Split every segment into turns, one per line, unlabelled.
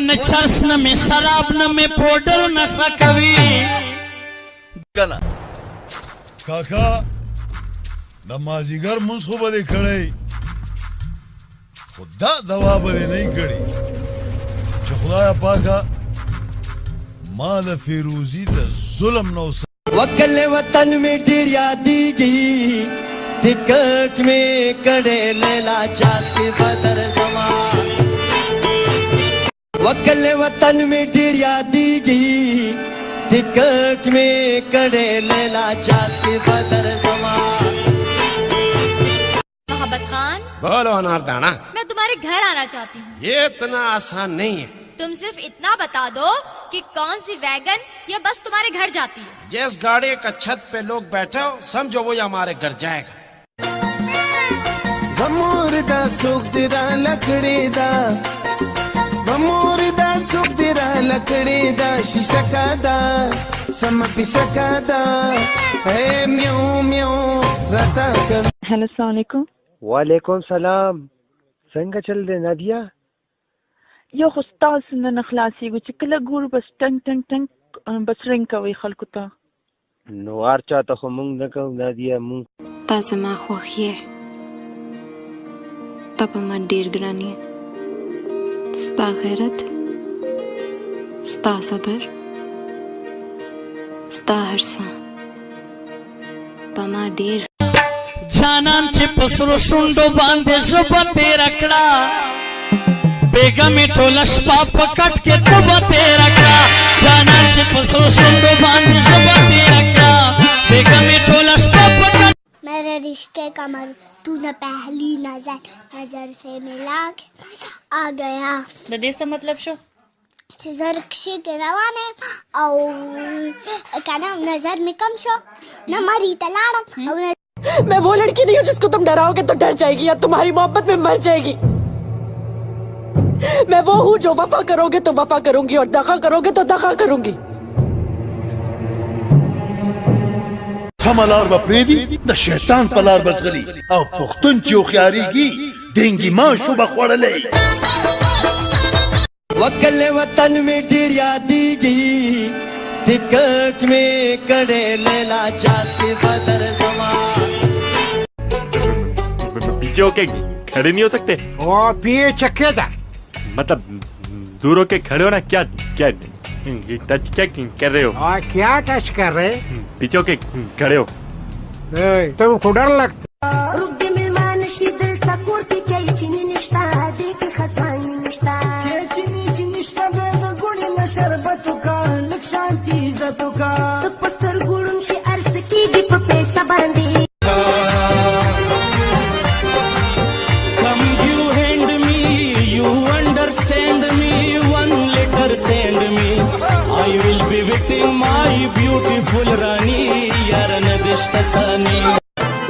न चर्स न में शराब न में पाउडर नशा कवी
कना काका नमाजीगर मुंसखो बदे खड़े खुदा दवा बदे नहीं खड़ी खुदाया पाका माँ द फिरूजी द जुल्म नौ
वकल वतन में ढेर यादीगी टिकट में कड़े लेला चास के बदर जमा वकल वतन में ढेर यादीगी टिकट में कड़े लेला चास के बदर जमा।
मोहब्बत खान
बोलो अनारदाना।
मैं तुम्हारे घर आना चाहती हूँ।
ये इतना आसान नहीं है।
तुम सिर्फ इतना बता दो कि कौन सी वैगन या बस तुम्हारे घर जाती है।
जिस गाड़ी का छत पे लोग बैठे हो समझो वो हमारे घर जाएगा।
बमूरदा सुख दिरा लकड़ी दा बमूरदा सुख दिरा लकड़ी दा शीशा का दा सम पिशका दा है म्याऊ म्याऊ रता कर।
हेलो अस्सलाम वालेकुम।
वालेकुम सलाम। څنګه चल दे नादिया؟
یو خو ستاسو نه نه خلاصېږو چې کله ګورو بس ټنګ ټنګ ټنګ بس رنګ کوئ خلکو ته.
نو هر چا ته خو مونږ نه کوو نادیه. مونږ
تا زما خوښ یې، تا په ما ډېر ګران یې. ستا غیرت، ستا صبر، ستا هر څه په ما ډېر.
جانان چې پسرو شونډو باندې ژبه تېره کړه बेगा में टोला शपा पकड़ के तो तेरा का जाना चे पसो सुंदो बांध शपा तेरा का बेगा में टोला शपा पकड़।
मेरे रिश्ते का मन तूने पहली नजर से मिला के आ गया।
दे से मतलब शो
जरक्षी के रवाने और क्या नाम नजर में कम शो न मरी तलाड़।
मैं वो लड़की नहीं हूँ जिसको तुम डराओगे तो डर जाएगी या तुम्हारी मोहब्बत में मर जाएगी। मैं वो हूँ जो वफा करोगे तो वफा करूंगी और दगा करोगे तो दगा करूंगी।
समलार बपरेदी द शैतान पलार बजगली او پختون چې خياريږي دنګي ما شو بخوړلې
वकल वतन में ढेर यादीगी टिकट में कड़े लेला चास के बदर जमा।
पीछे होके खड़े नहीं हो सकते?
ओ पीछे क्या
मतलब दूर होके खड़े हो ना? क्या क्या टच क्या कर रहे हो?
क्या टच कर रहे?
पीछे होके खड़े हो।
तुमको डर लगता?
my beautiful Rani यार नदिष्टसानी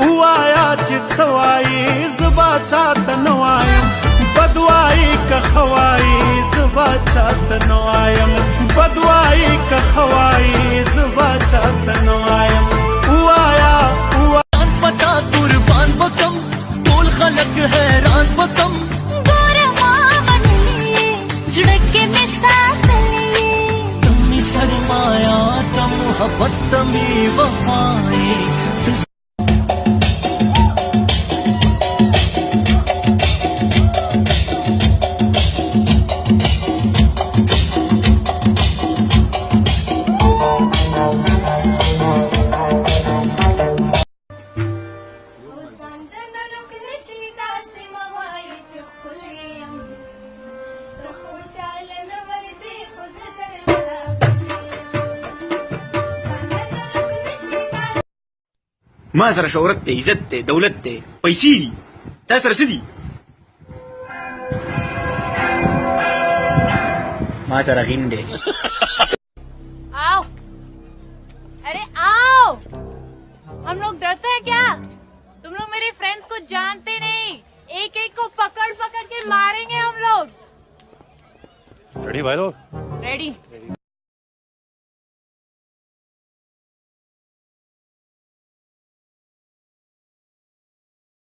उवाया चित्सवाई ज़बा चात नवायम बदवाई का खवाई ज़बा चात नवायम बदवाई का खवाई ज़बा चात नवायम उवाया उवान पता कुर्बान बकम तोल खलक हैरान बकम
गोरे मामनी झुड़के में साथ
सरमाया तम मोहब्बत तमी वफाए।
ما سره شهرت ته عزت ته دولت ته پیسې دي تا سره څه دي؟ ما سره غین دی.
आओ, अरे आओ। हम लोग डरते हैं क्या? तुम लोग मेरे फ्रेंड्स को जानते नहीं, एक एक को पकड़ पकड़ के मारेंगे हम लोग।
रेडी भाई लोग?
रेडी।